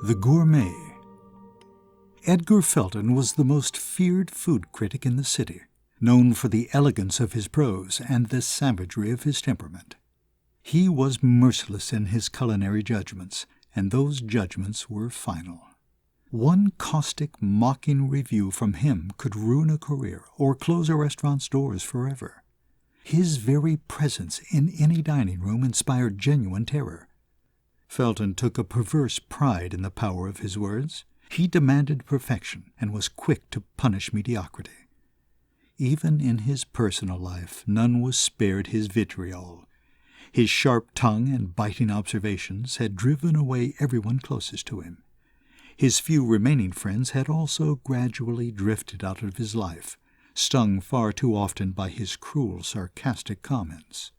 The Gourmet. Edgar Felton was the most feared food critic in the city, known for the elegance of his prose and the savagery of his temperament. He was merciless in his culinary judgments, and those judgments were final. One caustic, mocking review from him could ruin a career or close a restaurant's doors forever. His very presence in any dining room inspired genuine terror. Felton took a perverse pride in the power of his words. He demanded perfection and was quick to punish mediocrity. Even in his personal life, none was spared his vitriol. His sharp tongue and biting observations had driven away everyone closest to him. His few remaining friends had also gradually drifted out of his life, stung far too often by his cruel, sarcastic comments.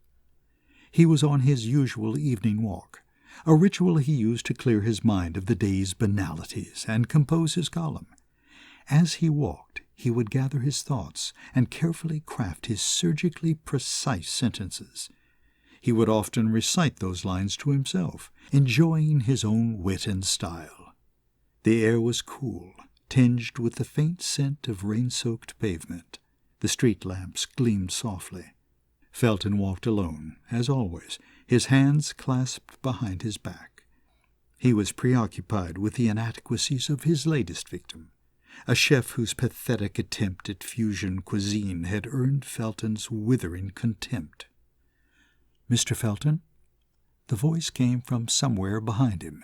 He was on his usual evening walk, a ritual he used to clear his mind of the day's banalities and compose his column. As he walked, he would gather his thoughts and carefully craft his surgically precise sentences. He would often recite those lines to himself, enjoying his own wit and style. The air was cool, tinged with the faint scent of rain-soaked pavement. The street lamps gleamed softly. Felton walked alone, as always, his hands clasped behind his back. He was preoccupied with the inadequacies of his latest victim, a chef whose pathetic attempt at fusion cuisine had earned Felton's withering contempt. "Mr. Felton?" The voice came from somewhere behind him.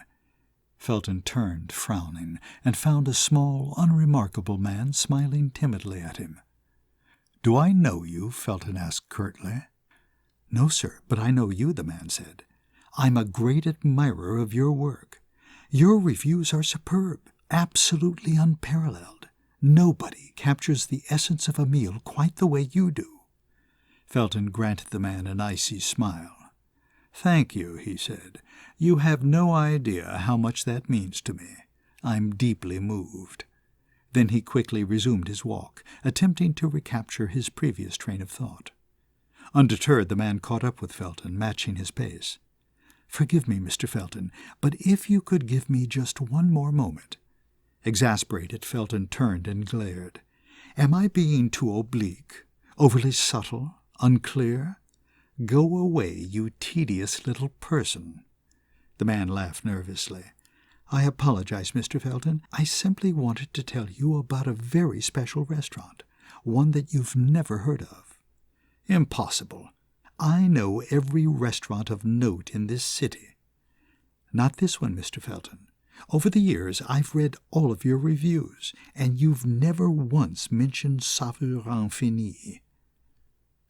Felton turned, frowning, and found a small, unremarkable man smiling timidly at him. "Do I know you?" Felton asked curtly. "No, sir, but I know you," the man said. "I'm a great admirer of your work. Your reviews are superb, absolutely unparalleled. Nobody captures the essence of a meal quite the way you do." Felton granted the man an icy smile. "Thank you," he said. "You have no idea how much that means to me. I'm deeply moved." Then he quickly resumed his walk, attempting to recapture his previous train of thought. Undeterred, the man caught up with Felton, matching his pace. "Forgive me, Mr. Felton, but if you could give me just one more moment." Exasperated, Felton turned and glared. "Am I being too oblique, overly subtle, unclear? Go away, you tedious little person." The man laughed nervously. "I apologize, Mr. Felton. I simply wanted to tell you about a very special restaurant, one that you've never heard of." "Impossible. I know every restaurant of note in this city." "Not this one, Mr. Felton. Over the years I've read all of your reviews, and you've never once mentioned Saveur Infini."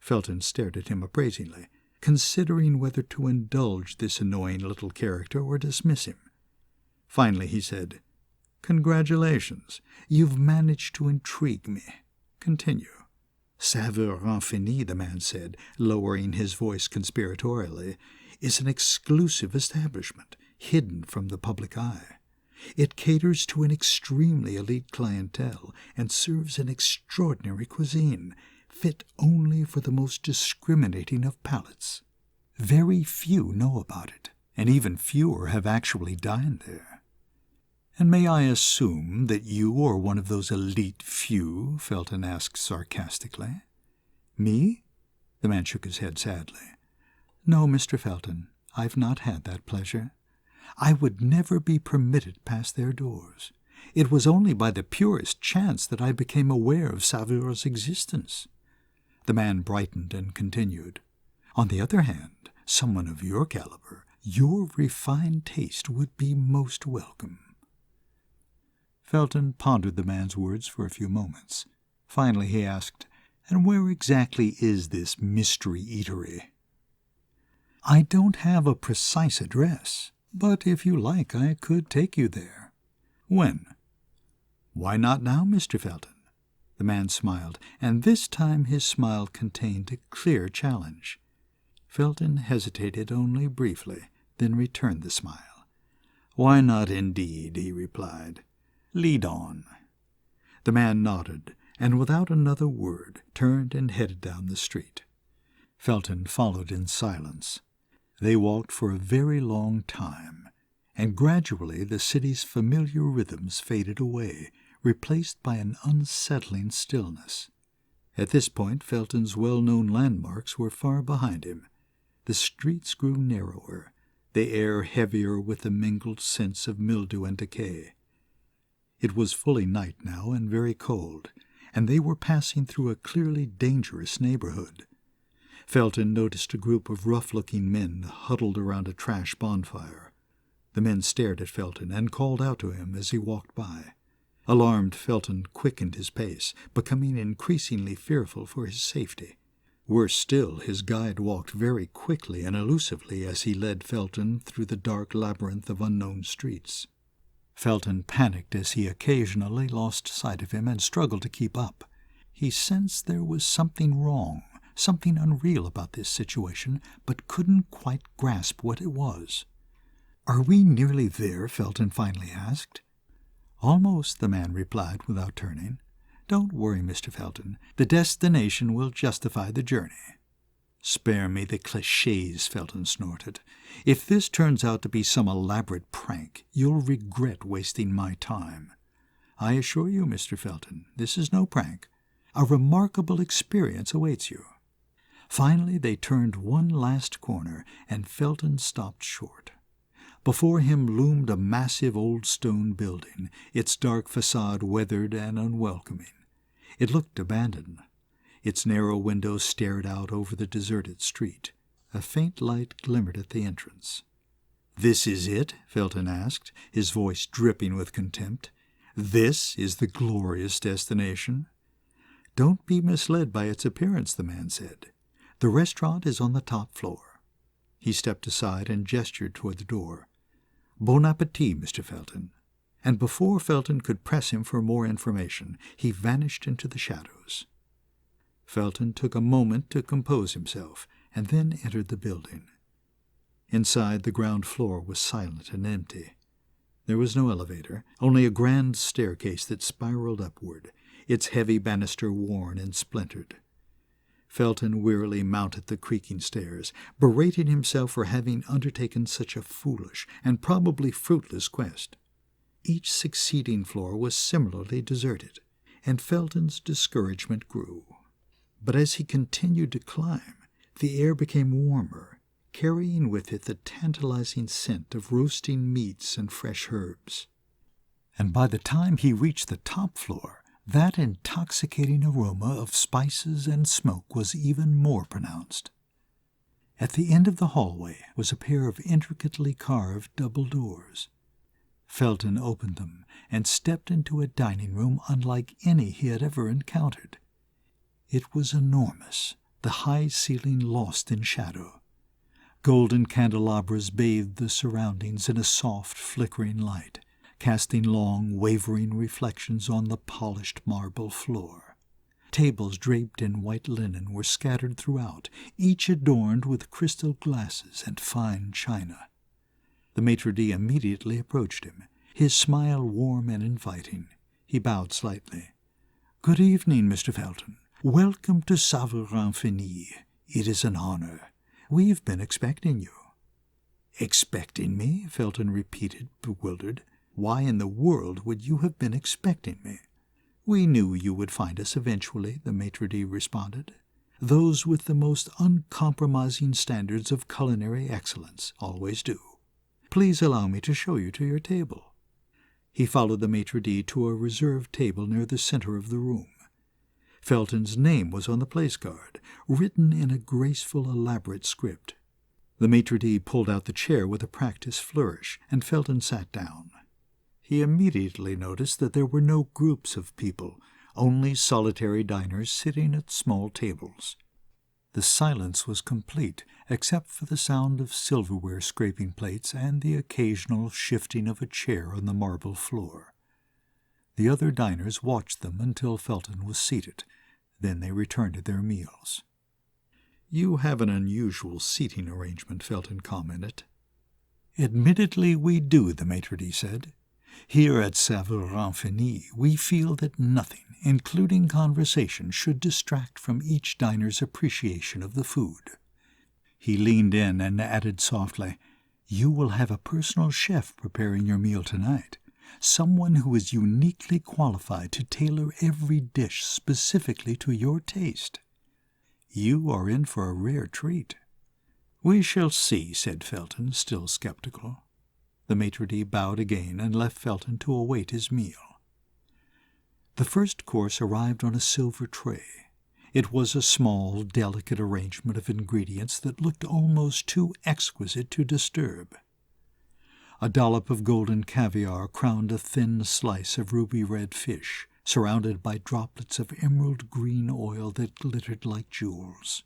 Felton stared at him appraisingly, considering whether to indulge this annoying little character or dismiss him. Finally he said, "Congratulations. You've managed to intrigue me. Continue." "Saveur Infini," the man said, lowering his voice conspiratorially, "is an exclusive establishment, hidden from the public eye. It caters to an extremely elite clientele and serves an extraordinary cuisine, fit only for the most discriminating of palates. Very few know about it, and even fewer have actually dined there." "And may I assume that you are one of those elite few?" Felton asked sarcastically. "Me?" The man shook his head sadly. "No, Mr. Felton, I've not had that pleasure. I would never be permitted past their doors. It was only by the purest chance that I became aware of Saveur's existence." The man brightened and continued, "On the other hand, someone of your caliber, your refined taste would be most welcome." Felton pondered the man's words for a few moments. Finally he asked, "And where exactly is this mystery eatery?" "I don't have a precise address, but if you like I could take you there." "When?" "Why not now, Mr. Felton?" The man smiled, and this time his smile contained a clear challenge. Felton hesitated only briefly, then returned the smile. "Why not indeed?" he replied. "Lead on." The man nodded, and without another word turned and headed down the street. Felton followed in silence. They walked for a very long time, and gradually the city's familiar rhythms faded away, replaced by an unsettling stillness. At this point, Felton's well-known landmarks were far behind him. The streets grew narrower, the air heavier with the mingled scents of mildew and decay. It was fully night now and very cold, and they were passing through a clearly dangerous neighborhood. Felton noticed a group of rough-looking men huddled around a trash bonfire. The men stared at Felton and called out to him as he walked by. Alarmed, Felton quickened his pace, becoming increasingly fearful for his safety. Worse still, his guide walked very quickly and elusively as he led Felton through the dark labyrinth of unknown streets. Felton panicked as he occasionally lost sight of him and struggled to keep up. He sensed there was something wrong, something unreal about this situation, but couldn't quite grasp what it was. "Are we nearly there?" Felton finally asked. "Almost," the man replied without turning. "Don't worry, Mr. Felton. The destination will justify the journey." "Spare me the clichés," Felton snorted. "If this turns out to be some elaborate prank, you'll regret wasting my time." "I assure you, Mr. Felton, this is no prank. A remarkable experience awaits you." Finally they turned one last corner, and Felton stopped short. Before him loomed a massive old stone building, its dark facade weathered and unwelcoming. It looked abandoned. Its narrow windows stared out over the deserted street. A faint light glimmered at the entrance. "This is it?" Felton asked, his voice dripping with contempt. "This is the glorious destination?" "Don't be misled by its appearance," the man said. "The restaurant is on the top floor." He stepped aside and gestured toward the door. "Bon appétit, Mr. Felton." And before Felton could press him for more information, he vanished into the shadows. Felton took a moment to compose himself, and then entered the building. Inside, the ground floor was silent and empty. There was no elevator, only a grand staircase that spiraled upward, its heavy banister worn and splintered. Felton wearily mounted the creaking stairs, berating himself for having undertaken such a foolish and probably fruitless quest. Each succeeding floor was similarly deserted, and Felton's discouragement grew. But as he continued to climb, the air became warmer, carrying with it the tantalizing scent of roasting meats and fresh herbs. And by the time he reached the top floor, that intoxicating aroma of spices and smoke was even more pronounced. At the end of the hallway was a pair of intricately carved double doors. Felton opened them and stepped into a dining room unlike any he had ever encountered. It was enormous, the high ceiling lost in shadow. Golden candelabras bathed the surroundings in a soft, flickering light, casting long, wavering reflections on the polished marble floor. Tables draped in white linen were scattered throughout, each adorned with crystal glasses and fine china. The maitre d' immediately approached him, his smile warm and inviting. He bowed slightly. "Good evening, Mr. Felton. Welcome to Saveur-Infini. It is an honor. We've been expecting you." "Expecting me?" Felton repeated, bewildered. "Why in the world would you have been expecting me?" "We knew you would find us eventually," the maitre d' responded. "Those with the most uncompromising standards of culinary excellence always do. Please allow me to show you to your table." He followed the maitre d' to a reserved table near the center of the room. Felton's name was on the place card, written in a graceful, elaborate script. The maitre d' pulled out the chair with a practiced flourish, and Felton sat down. He immediately noticed that there were no groups of people, only solitary diners sitting at small tables. The silence was complete, except for the sound of silverware scraping plates and the occasional shifting of a chair on the marble floor. The other diners watched them until Felton was seated. Then they returned to their meals. "You have an unusual seating arrangement," Felton commented. "Admittedly we do," the maitre d' said. "Here at Saveur-Infini we feel that nothing, including conversation, should distract from each diner's appreciation of the food." He leaned in and added softly, You will have a personal chef preparing your meal tonight, someone who is uniquely qualified to tailor every dish specifically to your taste. You are in for a rare treat." "We shall see," said Felton, still skeptical. The maitre d' bowed again and left Felton to await his meal. The first course arrived on a silver tray. It was a small, delicate arrangement of ingredients that looked almost too exquisite to disturb. A dollop of golden caviar crowned a thin slice of ruby-red fish, surrounded by droplets of emerald-green oil that glittered like jewels.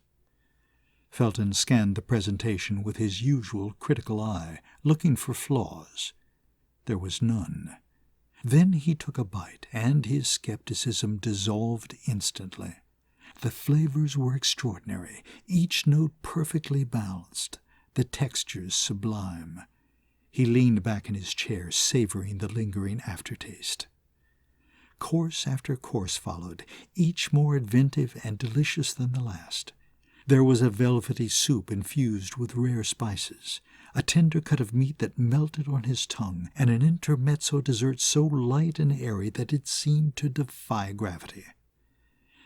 Felton scanned the presentation with his usual critical eye, looking for flaws. There was none. Then he took a bite, and his skepticism dissolved instantly. The flavors were extraordinary, each note perfectly balanced, the textures sublime. He leaned back in his chair, savoring the lingering aftertaste. Course after course followed, each more inventive and delicious than the last. There was a velvety soup infused with rare spices, a tender cut of meat that melted on his tongue, and an intermezzo dessert so light and airy that it seemed to defy gravity.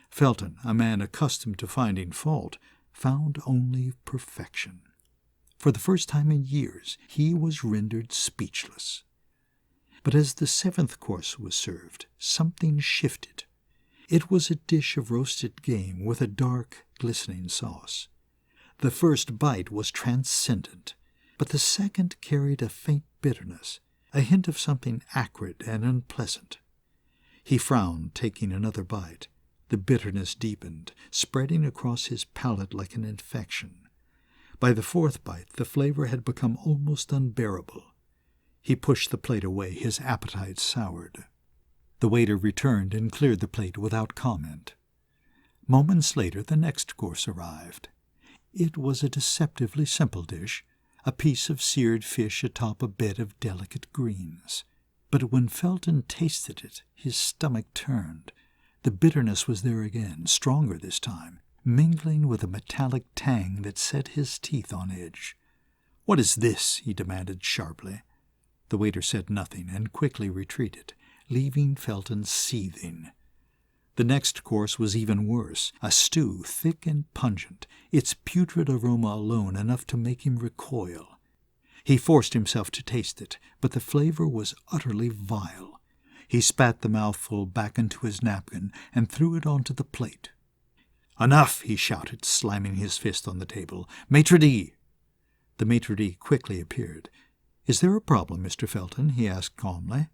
Felton, a man accustomed to finding fault, found only perfection. For the first time in years, he was rendered speechless. But as the seventh course was served, something shifted. It was a dish of roasted game with a dark, glistening sauce. The first bite was transcendent, but the second carried a faint bitterness, a hint of something acrid and unpleasant. He frowned, taking another bite. The bitterness deepened, spreading across his palate like an infection. By the fourth bite, the flavor had become almost unbearable. He pushed the plate away, his appetite soured. The waiter returned and cleared the plate without comment. Moments later, the next course arrived. It was a deceptively simple dish, a piece of seared fish atop a bed of delicate greens. But when Felton tasted it, his stomach turned. The bitterness was there again, stronger this time, mingling with a metallic tang that set his teeth on edge. "What is this?" he demanded sharply. The waiter said nothing and quickly retreated, leaving Felton seething. The next course was even worse, a stew thick and pungent, its putrid aroma alone enough to make him recoil. He forced himself to taste it, but the flavor was utterly vile. He spat the mouthful back into his napkin and threw it onto the plate. "Enough!" he shouted, slamming his fist on the table. "Maitre d'!" The maitre d' quickly appeared. "Is there a problem, Mr. Felton?" he asked calmly.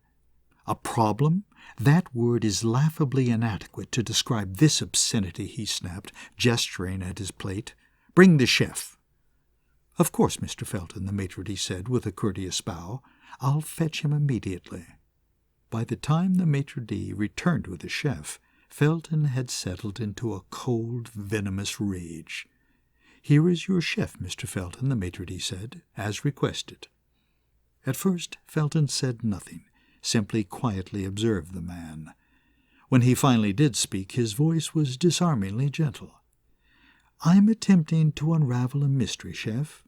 "A problem? That word is laughably inadequate to describe this obscenity," he snapped, gesturing at his plate. "Bring the chef." "Of course, Mr. Felton," the maitre d' said with a courteous bow. "I'll fetch him immediately." By the time the maitre d' returned with the chef, Felton had settled into a cold, venomous rage. "Here is your chef, Mr. Felton," the maitre d' said, as requested. At first Felton said nothing, simply quietly observed the man. When he finally did speak, his voice was disarmingly gentle. "I'm attempting to unravel a mystery, chef.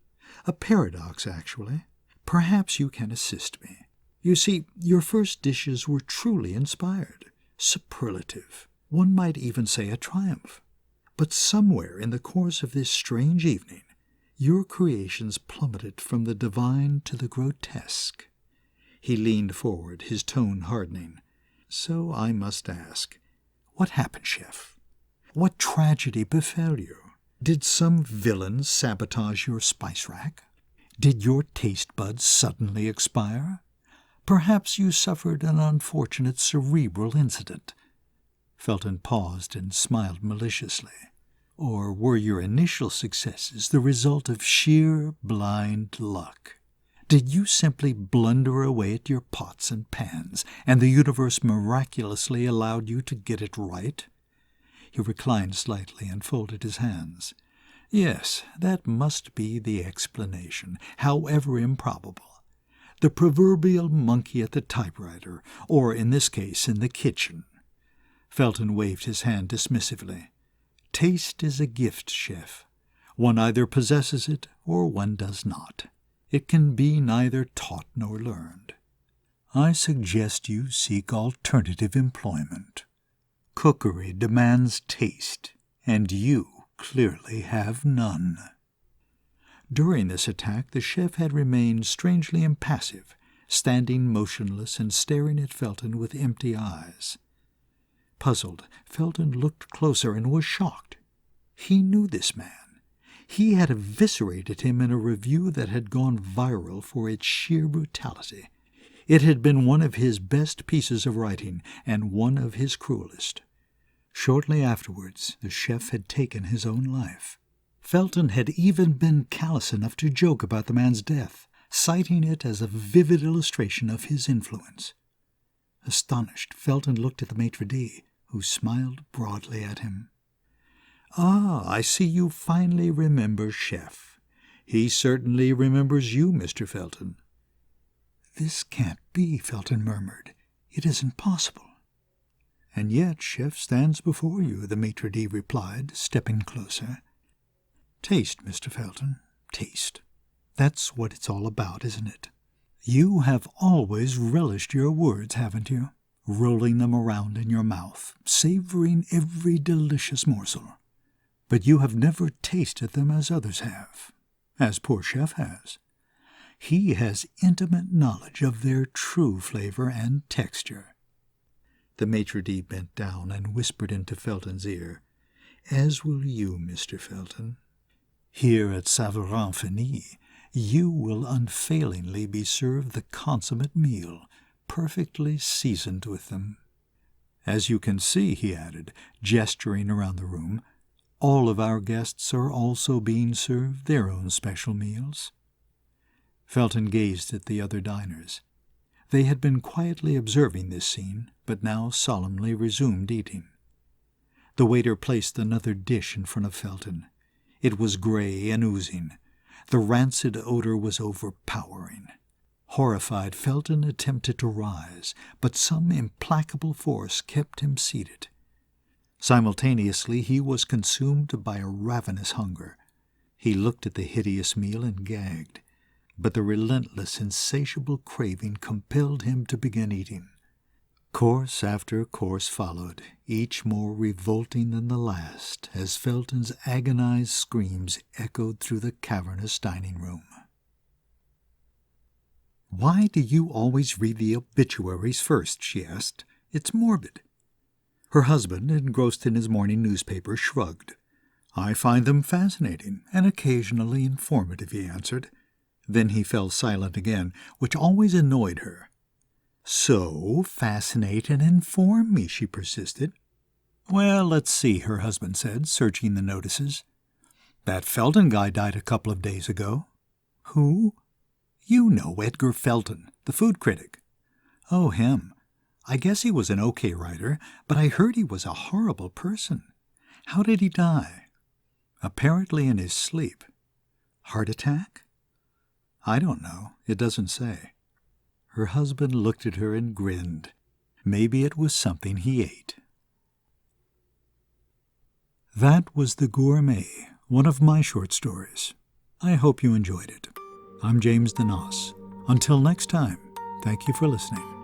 A paradox, actually. Perhaps you can assist me. You see, your first dishes were truly inspired, superlative. One might even say a triumph. But somewhere in the course of this strange evening, your creations plummeted from the divine to the grotesque." He leaned forward, his tone hardening. "So I must ask, what happened, chef? What tragedy befell you? Did some villain sabotage your spice rack? Did your taste buds suddenly expire? Perhaps you suffered an unfortunate cerebral incident." Felton paused and smiled maliciously. "Or were your initial successes the result of sheer blind luck? Did you simply blunder away at your pots and pans, and the universe miraculously allowed you to get it right?" He reclined slightly and folded his hands. "Yes, that must be the explanation, however improbable. The proverbial monkey at the typewriter, or in this case in the kitchen." Felton waved his hand dismissively. "Taste is a gift, chef. One either possesses it or one does not. It can be neither taught nor learned. I suggest you seek alternative employment. Cookery demands taste, and you clearly have none." During this attack, the chef had remained strangely impassive, standing motionless and staring at Felton with empty eyes. Puzzled, Felton looked closer and was shocked. He knew this man. He had eviscerated him in a review that had gone viral for its sheer brutality. It had been one of his best pieces of writing, and one of his cruelest. Shortly afterwards, the chef had taken his own life. Felton had even been callous enough to joke about the man's death, citing it as a vivid illustration of his influence. Astonished, Felton looked at the maitre d', who smiled broadly at him. "Ah, I see you finally remember Chef. He certainly remembers you, Mr. Felton." "This can't be," Felton murmured. "It isn't possible." "And yet Chef stands before you," the maitre d' replied, stepping closer. "Taste, Mr. Felton, taste. That's what it's all about, isn't it? You have always relished your words, haven't you? Rolling them around in your mouth, savoring every delicious morsel. But you have never tasted them as others have, as poor Chef has. He has intimate knowledge of their true flavor and texture." The maitre d' bent down and whispered into Felton's ear, "As will you, Mr. Felton. Here at Saveur-Infini, you will unfailingly be served the consummate meal, perfectly seasoned with them. As you can see," he added, gesturing around the room, "all of our guests are also being served their own special meals." Felton gazed at the other diners. They had been quietly observing this scene, but now solemnly resumed eating. The waiter placed another dish in front of Felton. It was gray and oozing. The rancid odor was overpowering. Horrified, Felton attempted to rise, but some implacable force kept him seated. Simultaneously, he was consumed by a ravenous hunger. He looked at the hideous meal and gagged, but the relentless, insatiable craving compelled him to begin eating. Course after course followed, each more revolting than the last, as Felton's agonized screams echoed through the cavernous dining room. "Why do you always read the obituaries first?" she asked. "It's morbid." Her husband, engrossed in his morning newspaper, shrugged. "I find them fascinating and occasionally informative," he answered. Then he fell silent again, which always annoyed her. "So, fascinate and inform me," she persisted. "Well, let's see," her husband said, searching the notices. "That Felton guy died a couple of days ago." "Who?" "You know Edgar Felton, the food critic." "Oh, him. I guess he was an okay writer, but I heard he was a horrible person. How did he die?" "Apparently in his sleep." "Heart attack?" "I don't know. It doesn't say." Her husband looked at her and grinned. Maybe it was something he ate. That was The Gourmet, one of my short stories. I hope you enjoyed it. I'm James DeNoss. Until next time, thank you for listening.